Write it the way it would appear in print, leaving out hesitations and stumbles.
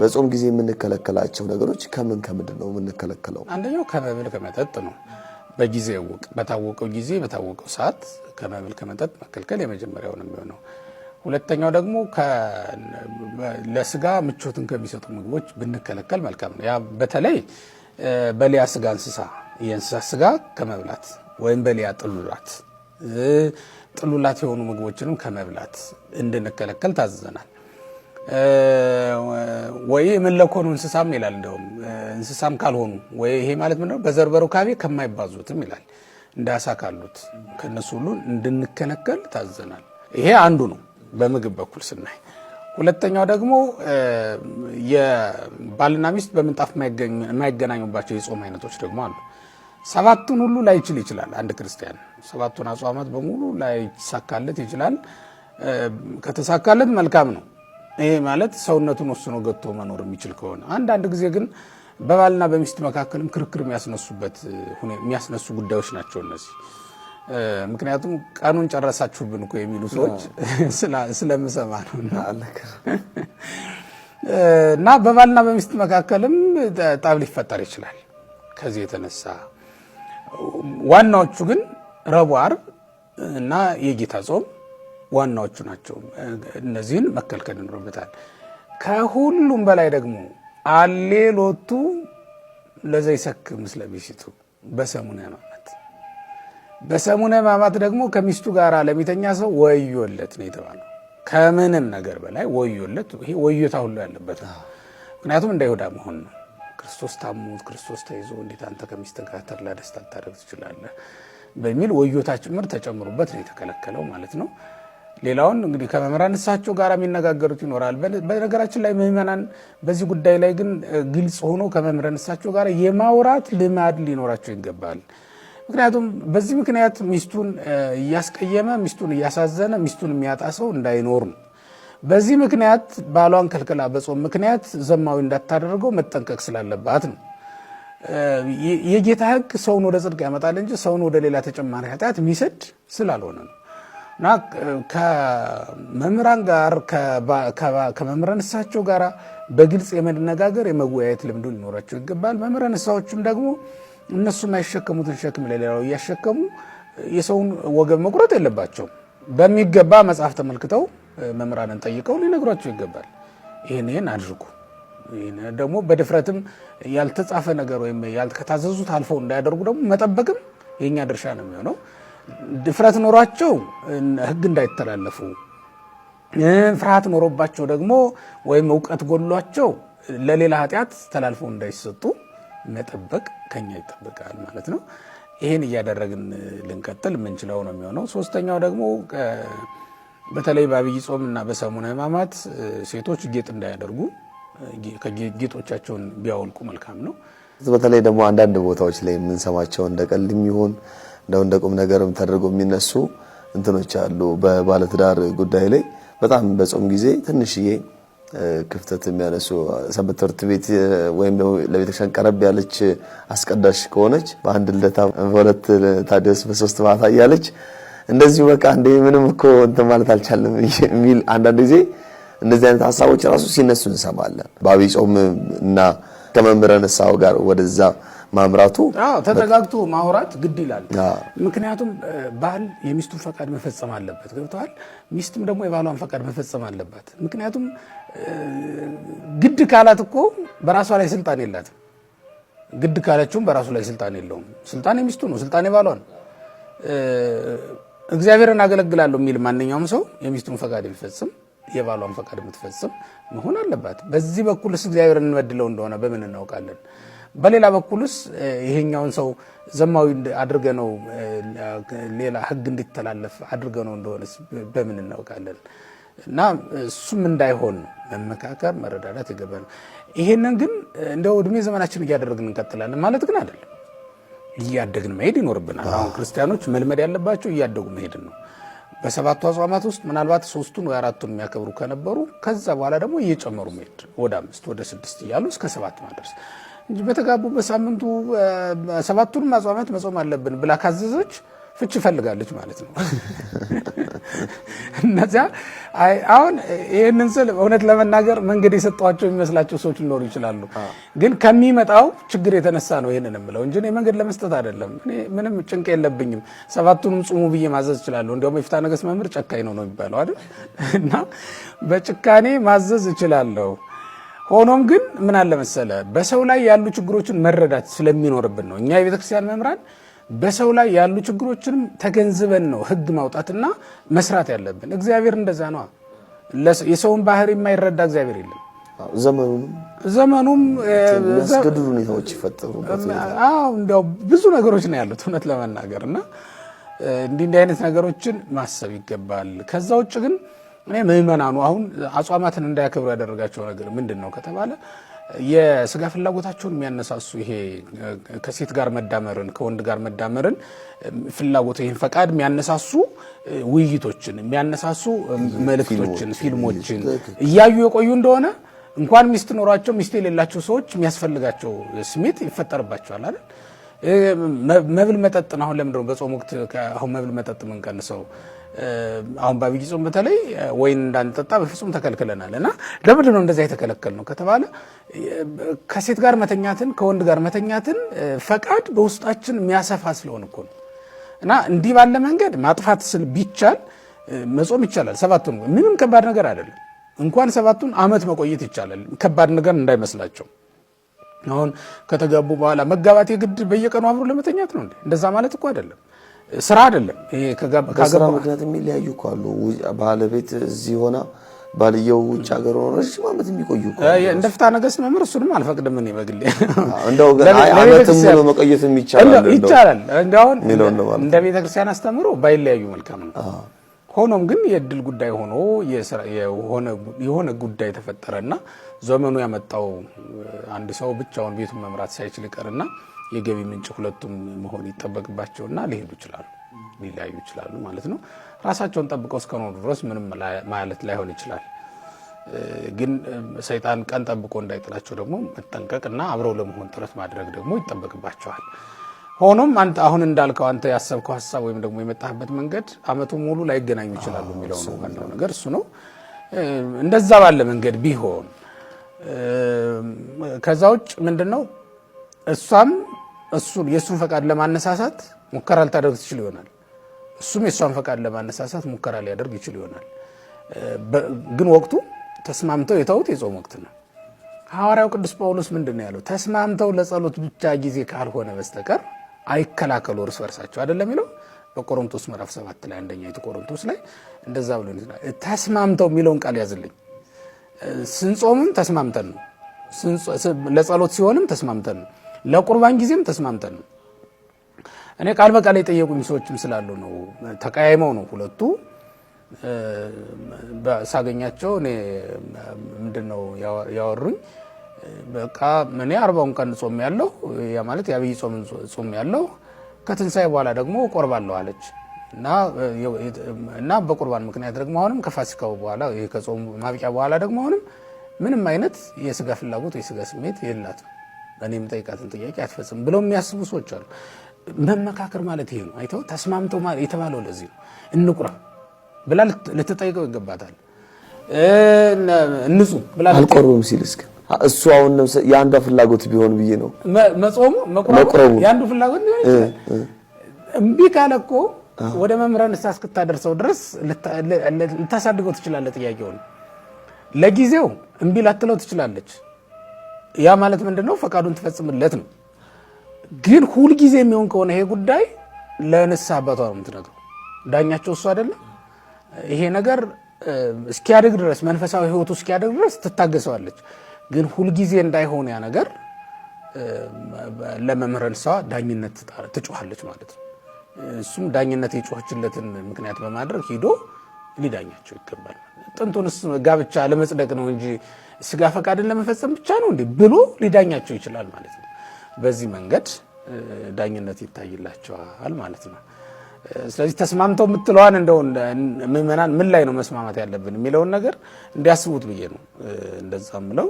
በጾም ጊዜ የምንከለከላቸው ነገሮች ከምንድን ነው የምንከለከለው? አንደኛው ከመብል ከመጠጥ ነው። በጊዜው በታወቀው ጊዜ በታወቀው ሰዓት ከመብል ከመጠጥ መከልከል የመጀመሪያው ነው የሚሆነው። ሁለተኛው ደግሞ ለስጋ ምቾትን ከሚሰጡ ምግቦች ብንከለከል መልካም ነው። ያ በተለይ በሊያ ስጋ የእንስሳ ስጋ ከመብላት ወይም በሊያ ጥሉላት የሆኑ ምግቦችንም ከመብላት እንድንከለከል ታዘዘናል። ወይ የመለኮኑ እንስሳም ይላል። እንደውም እንስሳም ካልሆኑ ወይ ይሄ ማለት ምንድነው በዘርበሩ ካቤ ከማይባዙትም ይላል። እንደ አሳ ካሉት ከነሱ ሁሉ እንድንከለከል ታዘዘናል። ይሄ አንዱ ነው በምግብ በኩል ስናይ። ሁለተኛው ደግሞ የባልና ሚስት በምንጣፍ የማይገናኙባቸው የጾም አይነቶች ደግሞ አሉ። ሰባቱን ሁሉ ላይችል ይችላል። አንድ ክርስቲያን ሰባቱን አጽዋማት በሙሉ ላይሳካለት ይችላል። ከተሳካለት መልካም ነው። ይሄ ማለት ሰውነቱን ወስኖ ገጥቶ መኖር የሚችል ከሆነ አንዳንድ ጊዜ ግን በባልና በሚስት መካከልም ክርክር የሚያስነሱ ጉዳዮች ናቸው እነዚህ። ምክንያቱም ቀኑን ጨረሳችሁብን እኮ የሚሉ ሰዎች ስለምሰማ ነው። እና በባልና በሚስት መካከልም ጠብ ሊፈጠር ይችላል። ከዚህ የተነሳ ዋናዎቹ ግን ረቡዕ፣ ዓርብ እና የጌታ ጾም ዋናዎቹ ናቸው። እነዚህን መከልከል ይኖርበታል። ከሁሉም በላይ ደግሞ አሌሎቱ ለዘይሰክር ምስለ ቢሲቱ በሰሙነ ሕማማት ደግሞ ከሚስቱ ጋር ለሚተኛ ሰው ወዮለት ነው የተባለው። ከምንም ነገር በላይ ወዮለት። ይሄ ወዮታ ሁሉ ያለበት ነው። ምክንያቱም እንደ ይሁዳ መሆን ነው። ክርስቶስ ታሙት ክርስቶስ ተይዞ እንዴት አንተ ከሚስት ጋር ተድላ ደስታ ልታደርግ ትችላለህ በሚል ወዮታ ጭምር ተጨምሮበት ነው የተከለከለው ማለት ነው። ሌላውን እንግዲህ ከመምህራን እሳቸው ጋር የሚነጋገሩት ይኖራል። በነገራችን ላይ ምዕመናን በዚህ ጉዳይ ላይ ግን ግልጽ ሆኖ ከመምህራን እሳቸው ጋር የማውራት ልማድ ሊኖራቸው ይገባል። ምክንያቱም በዚህ ምክንያት ሚስቱን እያስቀየመ ሚስቱን እያሳዘነ ሚስቱን የሚያጣ ሰው እንዳይኖር ነው። በዚህ ምክንያት ባሏን ከልክላ በጾም ምክንያት ዘማዊ እንዳታደርገው መጠንቀቅ ስላለባት ነው። የጌታ ሕግ ሰውን ወደ ጽድቅ ያመጣል እንጂ ሰውን ወደ ሌላ ተጨማሪ ኃጢአት የሚሰድ ስላልሆነ ነው። እና ከመምህራን ጋር ከመምህራን እሳቸው ጋር በግልጽ የመነጋገር የመወያየት ልምዱ ሊኖራቸው ይገባል። መምህራን እሳዎችም ደግሞ እነሱ የማይሸከሙትን ሸክም ለሌላው እያሸከሙ የሰውን ወገብ መቁረጥ የለባቸውም። በሚገባ መጽሐፍ ተመልክተው መምህራንን ጠይቀው ሊነግሯቸው ይገባል። ይህን አድርጉ። ይህን ደግሞ በድፍረትም ያልተጻፈ ነገር ወይም ያልከታዘዙት አልፈው እንዳያደርጉ ደግሞ መጠበቅም የኛ ድርሻ ነው የሚሆነው። ድፍረት ኖሯቸው ሕግ እንዳይተላለፉ፣ ፍርሃት ኖሮባቸው ደግሞ ወይም እውቀት ጎሏቸው ለሌላ ኃጢአት ተላልፈው እንዳይሰጡ መጠበቅ ከኛ ይጠበቃል ማለት ነው። ይህን እያደረግን ልንቀጥል የምንችለው ነው የሚሆነው። ሶስተኛው ደግሞ በተለይ በአብይ ጾም እና በሰሙነ ሕማማት ሴቶች ጌጥ እንዳያደርጉ ጌጦቻቸውን ቢያወልቁ መልካም ነው። በተለይ ደግሞ አንዳንድ ቦታዎች ላይ የምንሰማቸው እንደ ቀልድ የሚሆን እንደ ቁም ነገርም ተደርጎ የሚነሱ እንትኖች አሉ። በባለትዳር ጉዳይ ላይ በጣም በጾም ጊዜ ትንሽዬ ክፍተት የሚያነሱ ሰንበት ትምህርት ቤት ወይም ደግሞ ለቤተክርስቲያን ቀረብ ያለች አስቀዳሽ ከሆነች በአንድ ልደታ በሁለት ታዲያስ በሶስት ማታ እያለች እንደዚሁ በቃ እንደ ምንም እኮ እንትን ማለት አልቻለም የሚል አንዳንድ ጊዜ እንደዚህ አይነት ሐሳቦች ራሱ ሲነሱ እንሰማለን። በአብይ ጾም እና ከመምህረ ንስሐው ጋር ወደዛ ማምራቱ ተጠጋግቶ ማውራት ግድ ይላል። ምክንያቱም ባል የሚስቱን ፈቃድ መፈጸም አለበት። ገብቷል። ሚስትም ደግሞ የባሏን ፈቃድ መፈጸም አለባት። ምክንያቱም ግድ ካላት እኮ በራሷ ላይ ስልጣን የላትም። ግድ ካለችውም በራሱ ላይ ስልጣን የለውም። ስልጣን የሚስቱ ነው፣ ስልጣን የባሏ ነው። እግዚአብሔርን አገለግላለሁ የሚል ማንኛውም ሰው የሚስቱን ፈቃድ የሚፈጽም የባሏን ፈቃድ የምትፈጽም መሆን አለባት። በዚህ በኩልስ እግዚአብሔርን እንበድለው እንደሆነ በምን እናውቃለን? በሌላ በኩልስ ይሄኛውን ሰው ዘማዊ አድርገነው ሌላ ሕግ እንዲተላለፍ አድርገነው እንደሆነስ በምን እናውቃለን? እና እሱም እንዳይሆን መመካከር መረዳዳት ይገባል። ይሄንን ግን እንደው እድሜ ዘመናችን እያደረግን እንቀጥላለን ማለት ግን አይደለም። እያደግን መሄድ ይኖርብናል። አሁን ክርስቲያኖች መልመድ ያለባቸው እያደጉ መሄድን ነው። በሰባቱ አጽዋማት ውስጥ ምናልባት 3ቱን ወይ 4ቱን የሚያከብሩ ከነበሩ ከዛ በኋላ ደግሞ እየጨመሩ መሄድ ወደ 5 ወደ 6 እያሉ እስከ 7 ማድረስ እንጂ በተጋቡ በሳምንቱ 7ቱንም አጽዋማት መጾም አለብን ብላ ካዘዘች ፍች ፈልጋለች ማለት ነው። እነዚያ አሁን ይሄንን ስል እውነት ለመናገር መንገድ የሰጧቸው የሚመስላቸው ሰዎች ሊኖሩ ይችላሉ። ግን ከሚመጣው ችግር የተነሳ ነው ይሄንን የምለው እንጂ እኔ መንገድ ለመስጠት አይደለም። እኔ ምንም ጭንቅ የለብኝም። ሰባቱንም ጾሙ ብዬ ማዘዝ እችላለሁ። እንዲያውም የፍትሐ ነገሥት መምህር ጨካኝ ነው የሚባለው አይደል? እና በጭካኔ ማዘዝ እችላለሁ። ሆኖም ግን ምን አለ መሰለ በሰው ላይ ያሉ ችግሮችን መረዳት ስለሚኖርብን ነው እኛ የቤተክርስቲያን መምህራን በሰው ላይ ያሉ ችግሮችንም ተገንዝበን ነው ህግ ማውጣትና መስራት ያለብን። እግዚአብሔር እንደዛ ነው። የሰውን ባህሪ የማይረዳ እግዚአብሔር የለም። ዘመኑም ያስገድዱ ሁኔታዎች ይፈጠሩበት። እንደው ብዙ ነገሮች ነው ያሉት እውነት ለመናገርና እንዲህ አይነት ነገሮችን ማሰብ ይገባል። ከዛ ውጭ ግን እኔ ምእመናኑ አሁን አጽዋማትን እንዳያከብሩ ያደረጋቸው ነገር ምንድነው ከተባለ የስጋ ፍላጎታቸውን የሚያነሳሱ ይሄ ከሴት ጋር መዳመርን ከወንድ ጋር መዳመርን ፍላጎት ይሄን ፈቃድ የሚያነሳሱ ውይይቶችን የሚያነሳሱ መልእክቶችን ፊልሞችን እያዩ የቆዩ እንደሆነ እንኳን ሚስት ኖሯቸው ሚስት የሌላቸው ሰዎች የሚያስፈልጋቸው ስሜት ይፈጠርባቸዋል አይደል? መብል መጠጥ አሁን ለምንድነው በጾም ወቅት አሁን መብል መጠጥ ምን ቀንሰው አሁን በአብይ ጾም በተለይ ወይን እንዳንጠጣ በፍጹም ተከልክለናል። እና ለምንድን ነው እንደዛ የተከለከል ነው ከተባለ ከሴት ጋር መተኛትን ከወንድ ጋር መተኛትን ፈቃድ በውስጣችን የሚያሰፋ ስለሆነ እኮ ነው። እና እንዲህ ባለ መንገድ ማጥፋት ስል ቢቻል መጾም ይቻላል። ሰባቱን ምንም ከባድ ነገር አይደለም። እንኳን ሰባቱን ዓመት መቆየት ይቻላል። ከባድ ነገር እንዳይመስላቸው። አሁን ከተጋቡ በኋላ መጋባት የግድ በየቀኑ አብሮ ለመተኛት ነው እንዴ? እንደዛ ማለት እኮ አይደለም። ስራ አይደለም ይሄ ከጋባ ምክንያት የሚለያዩ እኮ አሉ። ባለቤት እዚህ ሆና ባልየው ውጭ ሀገር ሆኖ ረጅም ዓመት የሚቆዩ እኮ እንደ ፍትሐ ነገሥት መምህር እሱንም አልፈቅድም እኔ በግሌ። እንደው ዓመትም ሙሉ መቆየትም ይቻላል። እንደው እንደ ቤተክርስቲያን አስተምሮ ባይለያዩ መልካም ነው። ሆኖም ግን የእድል ጉዳይ ሆኖ የሆነ ጉዳይ ተፈጠረና ዘመኑ ያመጣው አንድ ሰው ብቻውን ቤቱን መምራት ሳይችል ይቀርና የገቢ ምንጭ ሁለቱም መሆን ይጠበቅባቸውና ሊሄዱ ይችላሉ፣ ሊለያዩ ይችላሉ ማለት ነው። ራሳቸውን ጠብቀው እስከኖሩ ድረስ ምንም ማለት ላይሆን ይችላል። ግን ሰይጣን ቀን ጠብቆ እንዳይጥላቸው ደግሞ መጠንቀቅና አብረው ለመሆን ጥረት ማድረግ ደግሞ ይጠበቅባቸዋል። ሆኖም አንተ አሁን እንዳልከው አንተ ያሰብከው ሐሳብ ወይም ደግሞ የመጣህበት መንገድ ዓመቱ ሙሉ ላይገናኙ ይችላሉ የሚለው ነው ዋናው ነገር እሱ ነው። እንደዛ ባለ መንገድ ቢሆን ከዛ ውጭ ምንድነው እሷም የእሱን ፈቃድ ለማነሳሳት ሙከራ ልታደርግ ትችል ይሆናል። እሱም የእሷን ፈቃድ ለማነሳሳት ሙከራ ሊያደርግ ይችል ይሆናል። ግን ወቅቱ ተስማምተው የተውት የጾም ወቅት ነው። ሐዋርያው ቅዱስ ጳውሎስ ምንድነው ያለው? ተስማምተው ለጸሎት ብቻ ጊዜ ካልሆነ በስተቀር አይከላከሉ እርስ በርሳቸው አይደለም የሚለው በቆሮንቶስ ምዕራፍ 7 ላይ አንደኛይቱ ቆሮንቶስ ላይ እንደዛ ብሎ ነው። ተስማምተው የሚለውን ቃል ያዝልኝ። ስንጾምም ተስማምተን ነው፣ ለጸሎት ሲሆንም ተስማምተን ነው፣ ለቁርባን ጊዜም ተስማምተን ነው። እኔ ቃል በቃል የጠየቁኝ ሰዎችም ስላሉ ነው። ተቀያይመው ነው ሁለቱ ሳገኛቸው እኔ ምንድነው ያወሩኝ በቃ እኔ 40ውን ቀን ጾም ያለው ያ ማለት የአብይ ጾም ያለው ከትንሳኤ በኋላ ደግሞ ቆርባለሁ አለች እና በቁርባን ምክንያት ደግሞ አሁንም ከፋሲካው በኋላ ይሄ ከጾም ማብቂያ በኋላ ደግሞ አሁንም ምንም አይነት የስጋ ፍላጎት የስጋ ስሜት የላትም። እኔም ጠይቃትን ጥያቄ አትፈጽም ብለው የሚያስቡ ሰዎች አሉ። መመካከር ማለት ይሄ ነው። አይተው ተስማምተው ማለት የተባለው ለዚህ ነው። እንቁራ ብላ ልትጠይቀው ይገባታል። እንጹ ብላ አልቆርብም ሲል እስከ እሱ አሁን የአንዷ ፍላጎት ቢሆን ብዬ ነው መጾሙ መቁረቡ የአንዱ ፍላጎት ቢሆን ይችላል። እምቢ ካለ እኮ ወደ መምህራን እስክታደርሰው ድረስ ልታሳድገው ትችላለህ። ጥያቄውን ለጊዜው እምቢ ላትለው ትችላለች። ያ ማለት ምንድነው? ፈቃዱን ትፈጽምለት ነው። ግን ሁል ጊዜ የሚሆን ከሆነ ይሄ ጉዳይ ለንስሐ አባቷ ነው የምትነግረው። ዳኛቸው እሱ አይደለም። ይሄ ነገር እስኪያድግ ድረስ መንፈሳዊ ሕይወቱ እስኪያድግ ድረስ ትታገሰዋለች። ግን ሁል ጊዜ እንዳይሆን ያ ነገር ለመምህረ ንስሐ ዳኝነት ትጮኻለች ማለት ነው። እሱም ዳኝነት የጮኸችለትን ምክንያት በማድረግ ሄዶ ሊዳኛቸው ይገባል። ጥንቱንስ ጋብቻ ለመጽደቅ ነው እንጂ ስጋ ፈቃድን ለመፈጸም ብቻ ነው እንዴ ብሎ ሊዳኛቸው ይችላል ማለት ነው። በዚህ መንገድ ዳኝነት ይታይላቸዋል ማለት ነው። ስለዚህ ተስማምተው የምትለዋን እንደው ምእመናን ምን ላይ ነው መስማማት ያለብን የሚለውን ነገር እንዲያስቡት ብዬ ነው እንደዛ ምለው።